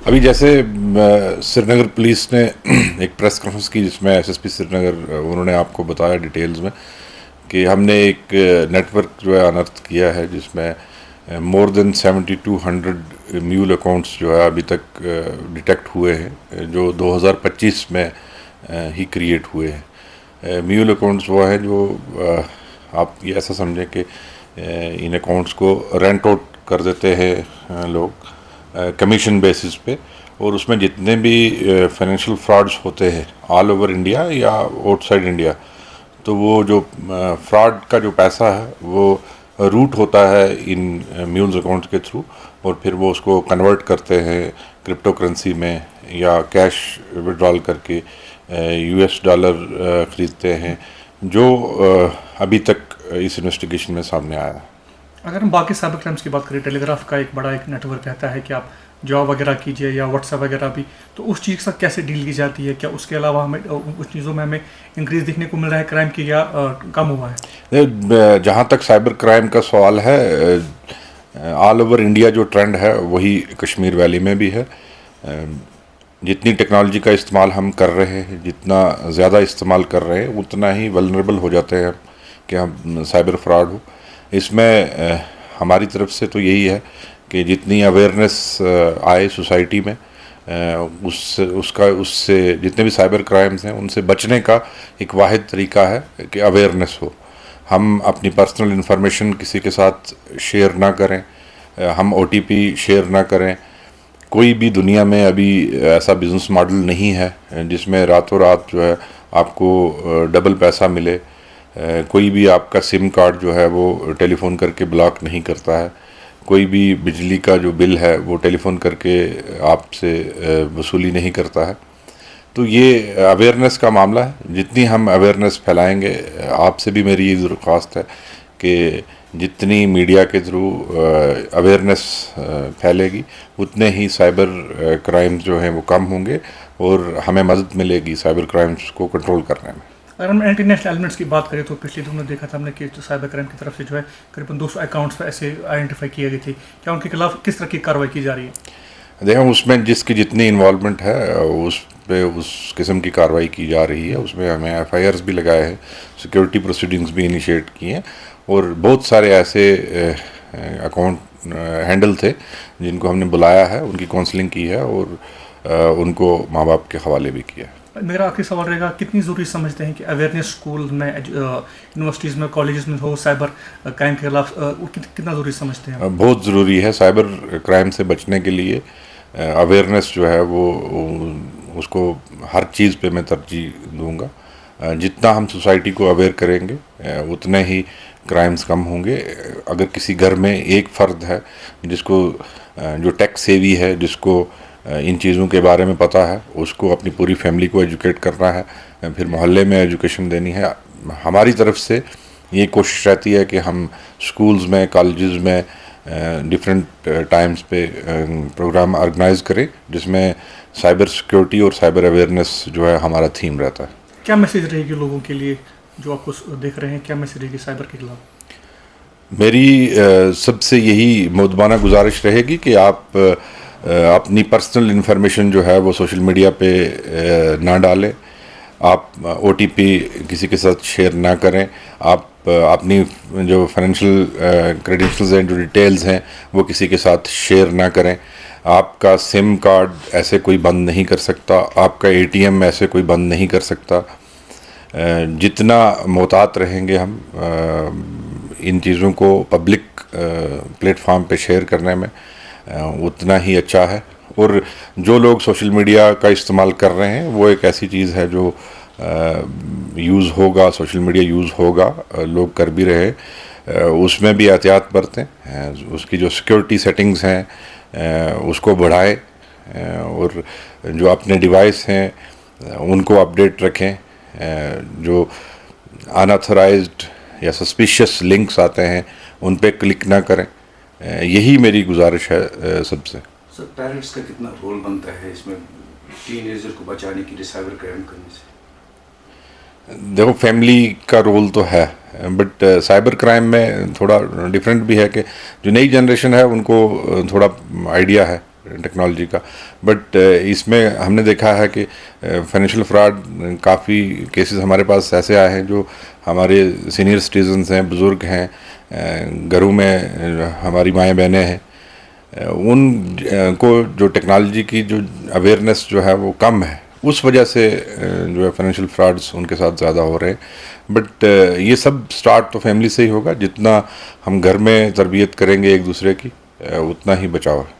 ابھی جیسے سری نگر پولیس نے ایک پریس کانفرنس کی جس میں ایس ایس پی سری نگر انہوں نے آپ کو بتایا ڈیٹیلز میں کہ ہم نے ایک نیٹ ورک جو ہے انرتھ کیا ہے جس میں مور دین 7200 میول اکاؤنٹس جو ہے ابھی تک ڈیٹیکٹ ہوئے ہیں جو 2025 میں ہی کریٹ ہوئے ہیں. میول اکاؤنٹس وہ ہیں جو آپ یہ ایسا سمجھیں کہ ان اکاؤنٹس کو رینٹ آؤٹ کر دیتے ہیں لوگ کمیشن بیسس پہ, اور اس میں جتنے بھی فائنینشیل فراڈس ہوتے ہیں آل اوور انڈیا یا آؤٹ سائڈ انڈیا, تو وہ جو فراڈ کا جو پیسہ ہے وہ روٹ ہوتا ہے ان میولز اکاؤنٹ کے تھرو, اور پھر وہ اس کو کنورٹ کرتے ہیں کرپٹو کرنسی میں یا کیش وڈرال کر کے US ڈالر خریدتے ہیں, جو ابھی تک اس انویسٹیگیشن میں سامنے آیا ہے. اگر ہم باقی سائبر کرائمس کی بات کریں, ٹیلی گراف کا ایک بڑا ایک نیٹ ورک رہتا ہے کہ آپ جاب وغیرہ کیجیے یا واٹس ایپ وغیرہ بھی, تو اس چیز کے ساتھ کیسے ڈیل کی جاتی ہے؟ کیا اس کے علاوہ ہمیں اس چیزوں میں ہمیں انکریز دیکھنے کو مل رہا ہے کرائم کی, یا کم ہوا ہے؟ جہاں تک سائبر کرائم کا سوال ہے, آل اوور انڈیا جو ٹرینڈ ہے وہی کشمیر ویلی میں بھی ہے. جتنی ٹیکنالوجی کا استعمال ہم کر رہے ہیں, جتنا زیادہ استعمال کر رہے ہیں, اتنا ہی ولنریبل ہو جاتے ہیں کہ ہم سائبر فراڈ ہو. اس میں ہماری طرف سے تو یہی ہے کہ جتنی اویئرنیس آئے سوسائٹی میں, اس سے جتنے بھی سائبر کرائمز ہیں ان سے بچنے کا ایک واحد طریقہ ہے کہ اویئرنیس ہو. ہم اپنی پرسنل انفارمیشن کسی کے ساتھ شیئر نہ کریں, ہم OTP شیئر نہ کریں. کوئی بھی دنیا میں ابھی ایسا بزنس ماڈل نہیں ہے جس میں راتوں رات جو ہے آپ کو ڈبل پیسہ ملے. کوئی بھی آپ کا سم کارڈ جو ہے وہ ٹیلی فون کر کے بلاک نہیں کرتا ہے. کوئی بھی بجلی کا جو بل ہے وہ ٹیلی فون کر کے آپ سے وصولی نہیں کرتا ہے. تو یہ اویئرنیس کا معاملہ ہے. جتنی ہم اویئرنیس پھیلائیں گے, آپ سے بھی میری یہ درخواست ہے کہ جتنی میڈیا کے تھرو اویئرنیس پھیلے گی اتنے ہی سائبر کرائمز جو ہیں وہ کم ہوں گے, اور ہمیں مدد ملے گی سائبر کرائمز کو کنٹرول کرنے میں. اگر ہم انٹرنیشنل ایلیمنٹس کی بات کریں تو پچھلے دنوں دیکھا تھا ہم نے کہ سائبر کرائم کی طرف سے جو ہے قریباً 200 اکاؤنٹس ایسے آئیڈینٹیفائی کیے گئے تھے. کیا ان کے خلاف کس طرح کی کارروائی کی جا رہی ہے؟ دیکھیں, اس میں جس کی جتنی انوالومنٹ ہے اس پہ اس قسم کی کارروائی کی جا رہی ہے. اس میں ہمیں FIRs بھی لگائے ہیں, سیکورٹی پروسیڈنگز بھی انیشیٹ کی ہیں, اور بہت سارے ایسے اکاؤنٹ ہینڈل تھے جن کو ہم نے بلایا ہے, ان کی کاؤنسلنگ کی ہے, اور ان کو ماں باپ کے حوالے بھی کیا ہے. میرا آخری سوال رہے گا, کتنی ضروری سمجھتے ہیں کہ اویئرنیس اسکول میں, یونیورسٹیز میں, کالجز میں ہو سائبر کرائم کے خلاف, کتنا ضروری سمجھتے ہیں؟ بہت ضروری ہے. سائبر کرائم سے بچنے کے لیے اویئرنیس جو ہے وہ اس کو ہر چیز پہ میں ترجیح دوں گا. جتنا ہم سوسائٹی کو اویئر کریں گے اتنے ہی کرائمز کم ہوں گے. اگر کسی گھر میں ایک فرد ہے جس کو جو ٹیک سیوی ہے, جس کو ان چیزوں کے بارے میں پتہ ہے, اس کو اپنی پوری فیملی کو ایجوکیٹ کرنا ہے, پھر محلے میں ایجوکیشن دینی ہے. ہماری طرف سے یہ کوشش رہتی ہے کہ ہم اسکولز میں, کالجز میں ڈفرینٹ ٹائمز پہ پروگرام آرگنائز کریں جس میں سائبر سیکیورٹی اور سائبر اویئرنیس جو ہے ہمارا تھیم رہتا ہے. کیا میسیج رہے گی لوگوں کے لیے جو آپ کو دیکھ رہے ہیں, کیا میسیج رہے گی سائبر کے خلاف؟ میری سب سے یہی مؤدبانہ گزارش رہے گی کہ آپ اپنی پرسنل انفارمیشن جو ہے وہ سوشل میڈیا پہ نہ ڈالیں. آپ OTP کسی کے ساتھ شیئر نہ کریں. آپ اپنی جو فائنینشیل کریڈینشلز ہیں, جو ڈیٹیلز ہیں, وہ کسی کے ساتھ شیئر نہ کریں. آپ کا سم کارڈ ایسے کوئی بند نہیں کر سکتا, آپ کا ATM ایسے کوئی بند نہیں کر سکتا. جتنا محتاط رہیں گے ہم ان چیزوں کو پبلک پلیٹ فارم پہ شیئر کرنے میں, اتنا ہی اچھا ہے. اور جو لوگ سوشل میڈیا کا استعمال کر رہے ہیں وہ ایک ایسی چیز ہے جو یوز ہوگا, سوشل میڈیا یوز ہوگا, لوگ کر بھی رہے, اس میں بھی احتیاط برتیں. اس کی جو سیکیورٹی سیٹنگز ہیں اس کو بڑھائیں, اور جو اپنے ڈیوائس ہیں ان کو اپڈیٹ رکھیں. جو اناتھورائزڈ یا سسپیشیس لنکس آتے ہیں ان پہ کلک نہ کریں. یہی میری گزارش ہے سب سے. سر, پیرنٹس کا کتنا رول بنتا ہے اس میں ٹین ایجر کو بچانے کے لیے سائبر کرائم کرنے سے؟ دیکھو, فیملی کا رول تو ہے, بٹ سائبر کرائم میں تھوڑا ڈفرینٹ بھی ہے کہ جو نئی جنریشن ہے ان کو تھوڑا آئیڈیا ہے ٹیکنالوجی کا. بٹ اس میں ہم نے دیکھا ہے کہ فائنینشیل فراڈ کافی کیسز ہمارے پاس ایسے آئے ہیں جو ہمارے سینئر سٹیزنز ہیں, بزرگ ہیں, گھروں میں ہماری مائیں بہنیں ہیں, ان کو جو ٹیکنالوجی کی جو اویئرنیس جو ہے وہ کم ہے, اس وجہ سے جو ہے فائنینشیل فراڈز ان کے ساتھ زیادہ ہو رہے ہیں. بٹ یہ سب سٹارٹ تو فیملی سے ہی ہوگا. جتنا ہم گھر میں تربیت کریں گے ایک دوسرے کی اتنا ہی بچاؤ ہے.